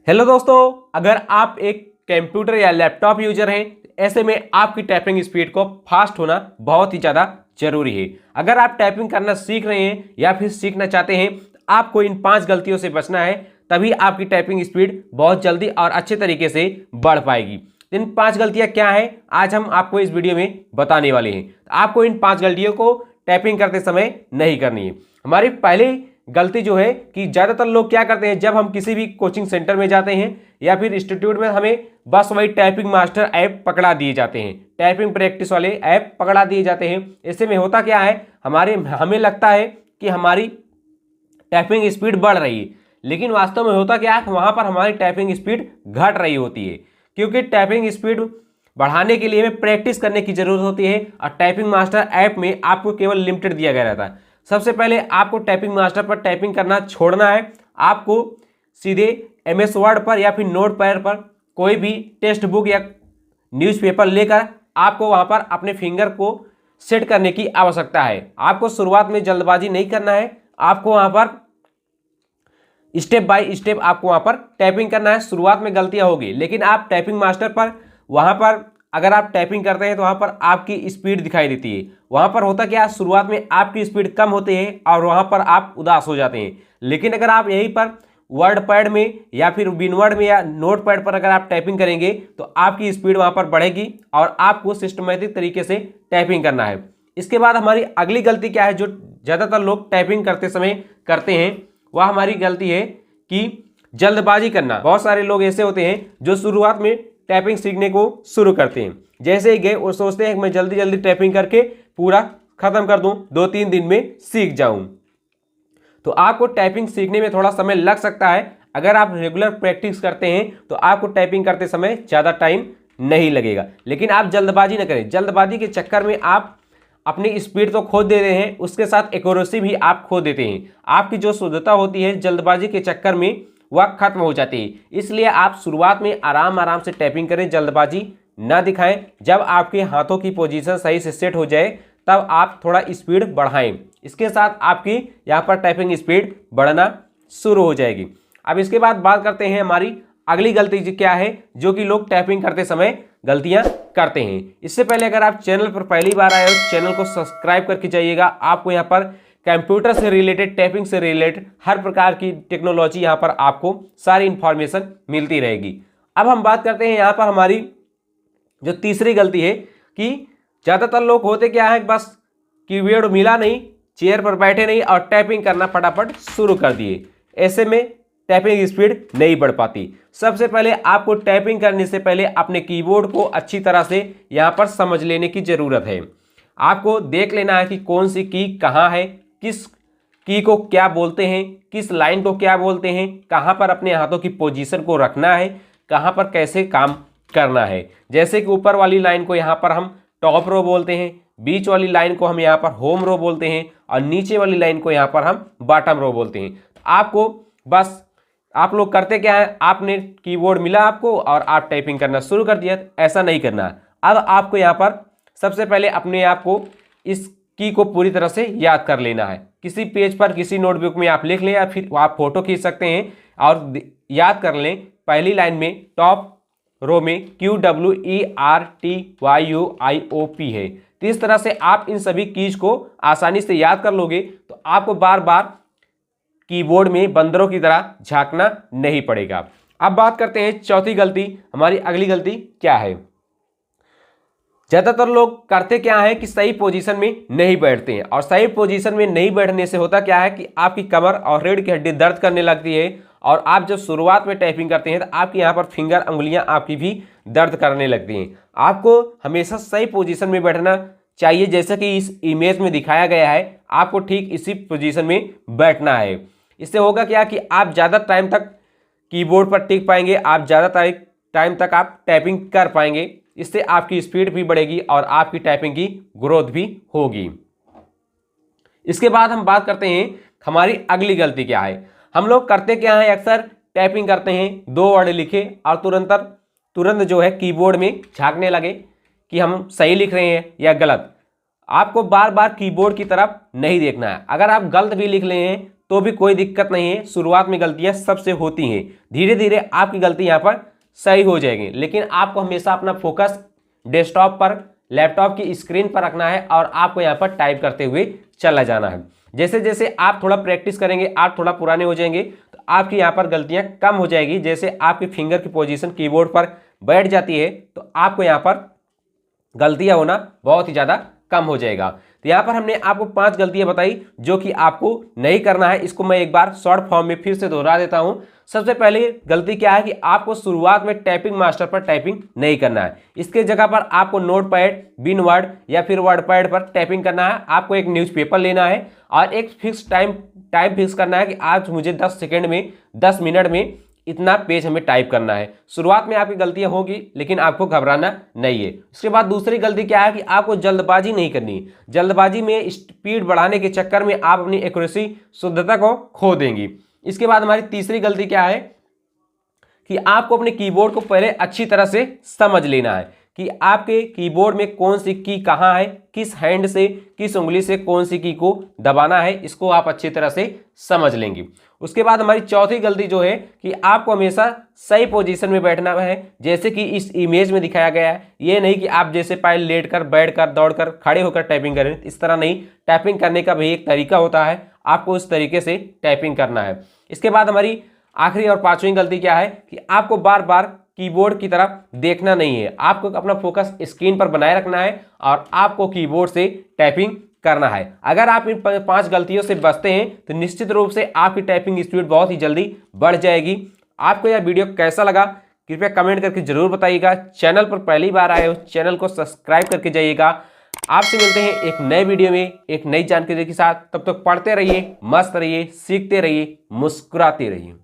Hello दोस्तों, अगर आप एक कंप्यूटर या लैपटॉप यूजर हैं, ऐसे में आपकी टाइपिंग स्पीड को फास्ट होना बहुत ही ज़्यादा जरूरी है। अगर आप टाइपिंग करना सीख रहे हैं या फिर सीखना चाहते हैं, तो आपको इन 5 गलतियों से बचना है, तभी आपकी टाइपिंग स्पीड बहुत जल्दी और अच्छे तरीके से बढ़ पाएगी। इन 5 गलतियां क्या है, आज हम आपको इस वीडियो में बताने वाले हैं। आपको इन 5 गलतियों को टाइपिंग करते समय नहीं करनी है। हमारी पहली गलती जो है कि ज़्यादातर लोग क्या करते हैं, जब हम किसी भी कोचिंग सेंटर में जाते हैं या फिर इंस्टीट्यूट में, हमें बस वही टाइपिंग मास्टर ऐप पकड़ा दिए जाते हैं, टाइपिंग प्रैक्टिस वाले ऐप पकड़ा दिए जाते हैं। इससे में होता क्या है, हमें लगता है कि हमारी टाइपिंग स्पीड बढ़ रही है, लेकिन वास्तव में होता क्या है, वहाँ पर हमारी टाइपिंग स्पीड घट रही होती है। क्योंकि टाइपिंग स्पीड बढ़ाने के लिए हमें प्रैक्टिस करने की जरूरत होती है, और टाइपिंग मास्टर ऐप में आपको केवल लिमिटेड दिया गया रहता है। सबसे पहले आपको टाइपिंग मास्टर पर टाइपिंग करना छोड़ना है। आपको सीधे MS वर्ड पर या फिर नोट पैड पर कोई भी टेक्स्ट बुक या न्यूज़पेपर लेकर आपको वहां पर अपने फिंगर को सेट करने की आवश्यकता है। आपको शुरुआत में जल्दबाजी नहीं करना है, आपको वहां पर स्टेप बाय स्टेप आपको वहां पर टाइपिंग करना है। शुरुआत में गलतियां होगी, लेकिन आप टाइपिंग मास्टर पर वहां पर अगर आप टाइपिंग करते हैं तो वहां पर आपकी स्पीड दिखाई देती है। वहां पर होता क्या है, शुरुआत में आपकी स्पीड कम होती है और वहां पर आप उदास हो जाते हैं। लेकिन अगर आप यहीं पर वर्ड पैड में या फिर विनवर्ड में या नोट पैड पर अगर आप टाइपिंग करेंगे तो आपकी स्पीड वहां पर बढ़ेगी और आपको सिस्टमेटिक तरीके से टाइपिंग करना है। इसके बाद हमारी अगली गलती क्या है, जो ज़्यादातर लोग टाइपिंग करते समय करते हैं, वह हमारी गलती है कि जल्दबाजी करना। बहुत सारे लोग ऐसे होते हैं जो शुरुआत में टाइपिंग सीखने को शुरू करते हैं, जैसे ही गए वो सोचते हैं कि मैं जल्दी जल्दी टाइपिंग करके पूरा खत्म कर दूं, 2-3 दिन में सीख जाऊं। तो आपको टाइपिंग सीखने में थोड़ा समय लग सकता है। अगर आप रेगुलर प्रैक्टिस करते हैं तो आपको टाइपिंग करते समय ज़्यादा टाइम नहीं लगेगा। लेकिन आप जल्दबाजी न करें, जल्दबाजी के चक्कर में आप अपनी स्पीड तो खो दे रहे हैं, उसके साथ एक्यूरेसी भी आप खो देते हैं। आपकी जो शुद्धता होती है जल्दबाजी के चक्कर में वह खत्म हो जाती है। इसलिए आप शुरुआत में आराम आराम से टाइपिंग करें, जल्दबाजी ना दिखाएं। जब आपके हाथों की पोजीशन सही से सेट हो जाए तब आप थोड़ा स्पीड बढ़ाएं। इसके साथ आपकी यहाँ पर टाइपिंग स्पीड बढ़ना शुरू हो जाएगी। अब इसके बाद बात करते हैं हमारी अगली गलती क्या है, जो कि लोग टाइपिंग करते समय गलतियां करते हैं। इससे पहले अगर आप चैनल पर पहली बार आए हो, चैनल को सब्सक्राइब करके जाइएगा। आपको यहाँ पर कंप्यूटर से रिलेटेड, टाइपिंग से रिलेटेड हर प्रकार की टेक्नोलॉजी यहाँ पर आपको सारी इंफॉर्मेशन मिलती रहेगी। अब हम बात करते हैं यहाँ पर हमारी जो तीसरी गलती है कि ज़्यादातर लोग होते क्या है, बस कीबोर्ड मिला नहीं, चेयर पर बैठे नहीं और टाइपिंग करना फटाफट शुरू कर दिए। ऐसे में टाइपिंग स्पीड नहीं बढ़ पाती। सबसे पहले आपको टाइपिंग करने से पहले अपने कीबोर्ड को अच्छी तरह से यहाँ पर समझ लेने की ज़रूरत है। आपको देख लेना है कि कौन सी की कहाँ है, किस की को क्या बोलते हैं, किस लाइन को क्या बोलते हैं, कहाँ पर अपने हाथों की पोजीशन को रखना है, कहाँ पर कैसे काम करना है। जैसे कि ऊपर वाली लाइन को यहाँ पर हम टॉप रो बोलते हैं, बीच वाली लाइन को हम यहाँ पर होम रो बोलते हैं और नीचे वाली लाइन को यहाँ पर हम बॉटम रो बोलते हैं। आपको बस, आप लोग करते क्या है, आपने कीबोर्ड मिला आपको और आप टाइपिंग करना शुरू कर दिया। ऐसा नहीं करना है। अब आपको यहाँ पर सबसे पहले अपने आप को इस की को पूरी तरह से याद कर लेना है। किसी पेज पर, किसी नोटबुक में आप लिख लें या फिर आप फोटो खींच सकते हैं और याद कर लें। पहली लाइन में टॉप रो में QWERTYUIOP है। तो इस तरह से आप इन सभी कीज को आसानी से याद कर लोगे तो आपको बार बार कीबोर्ड में बंदरों की तरह झांकना नहीं पड़ेगा। अब बात करते हैं चौथी गलती। हमारी अगली गलती क्या है, ज़्यादातर लोग करते क्या है कि सही पोजीशन में नहीं बैठते हैं, और सही पोजीशन में नहीं बैठने से होता क्या है कि आपकी कमर और रीढ़ की हड्डी दर्द करने लगती है, और आप जब शुरुआत में टाइपिंग करते हैं तो आपकी यहाँ पर फिंगर, अंगुलियाँ आपकी भी दर्द करने लगती हैं। आपको हमेशा सही पोजीशन में बैठना चाहिए, जैसे कि इस इमेज में दिखाया गया है। आपको ठीक इसी पोजीशन में बैठना है। इससे होगा क्या कि आप ज़्यादा टाइम तक कीबोर्ड पर टिक पाएंगे, आप ज़्यादा टाइम तक आप टाइपिंग कर पाएंगे। इससे आपकी स्पीड भी बढ़ेगी और आपकी टाइपिंग की ग्रोथ भी होगी। इसके बाद हम बात करते हैं हमारी अगली गलती क्या है। हम लोग करते क्या है, अक्सर टाइपिंग करते हैं, 2 वर्ड लिखे और तुरंत जो है कीबोर्ड में झांकने लगे कि हम सही लिख रहे हैं या गलत। आपको बार बार कीबोर्ड की तरफ नहीं देखना है। अगर आप गलत भी लिख रहे हैं तो भी कोई दिक्कत नहीं है। शुरुआत में गलतियां सबसे होती हैं, धीरे धीरे आपकी गलती यहाँ पर सही हो जाएगी। लेकिन आपको हमेशा अपना फोकस डेस्कटॉप पर, लैपटॉप की स्क्रीन पर रखना है और आपको यहाँ पर टाइप करते हुए चला जाना है। जैसे जैसे आप थोड़ा प्रैक्टिस करेंगे, आप थोड़ा पुराने हो जाएंगे, तो आपकी यहाँ पर गलतियाँ कम हो जाएगी। जैसे आपकी फिंगर की पोजीशन कीबोर्ड पर बैठ जाती है तो आपको यहाँ पर गलतियाँ होना बहुत ही ज़्यादा कम हो जाएगा। तो यहाँ पर हमने आपको 5 गलतियाँ बताई जो कि आपको नहीं करना है। इसको मैं एक बार शॉर्ट फॉर्म में फिर से दोहरा देता हूँ। सबसे पहले गलती क्या है कि आपको शुरुआत में टाइपिंग मास्टर पर टाइपिंग नहीं करना है। इसके जगह पर आपको नोटपैड, बिन वर्ड या फिर वर्ड पैड पर टाइपिंग करना है। आपको एक न्यूज़पेपर लेना है और एक फिक्स टाइम फिक्स करना है कि आज मुझे 10 सेकेंड में, 10 मिनट में इतना पेज हमें टाइप करना है। शुरुआत में आपकी गलतियां होगी लेकिन आपको घबराना नहीं है। उसके बाद दूसरी गलती क्या है कि आपको जल्दबाजी नहीं करनी। जल्दबाजी में स्पीड बढ़ाने के चक्कर में आप अपनी एक्यूरेसी, शुद्धता को खो देंगी। इसके बाद हमारी तीसरी गलती क्या है कि आपको अपने कीबोर्ड को पहले अच्छी तरह से समझ लेना है कि आपके कीबोर्ड में कौन सी की कहाँ है, किस हैंड से, किस उंगली से कौन सी की को दबाना है, इसको आप अच्छी तरह से समझ लेंगे। उसके बाद हमारी चौथी गलती जो है कि आपको हमेशा सही पोजीशन में बैठना है, जैसे कि इस इमेज में दिखाया गया है। ये नहीं कि आप जैसे पैर लेटकर, बैठकर, दौड़कर, खड़े होकर टाइपिंग करें, इस तरह नहीं। टाइपिंग करने का भी एक तरीका होता है, आपको उस तरीके से टाइपिंग करना है। इसके बाद हमारी आखिरी और पांचवी गलती क्या है कि आपको बार बार कीबोर्ड की तरफ देखना नहीं है। आपको अपना फोकस स्क्रीन पर बनाए रखना है और आपको कीबोर्ड से टाइपिंग करना है। अगर आप इन 5 गलतियों से बचते हैं तो निश्चित रूप से आपकी टाइपिंग स्पीड बहुत ही जल्दी बढ़ जाएगी। आपको यह वीडियो कैसा लगा कृपया कमेंट करके जरूर बताइएगा। चैनल पर पहली बार आए हो, चैनल को सब्सक्राइब करके जाइएगा। आपसे मिलते हैं एक नए वीडियो में एक नई जानकारी के साथ। तब तक पढ़ते रहिए, मस्त रहिए, सीखते रहिए, मुस्कुराते रहिए।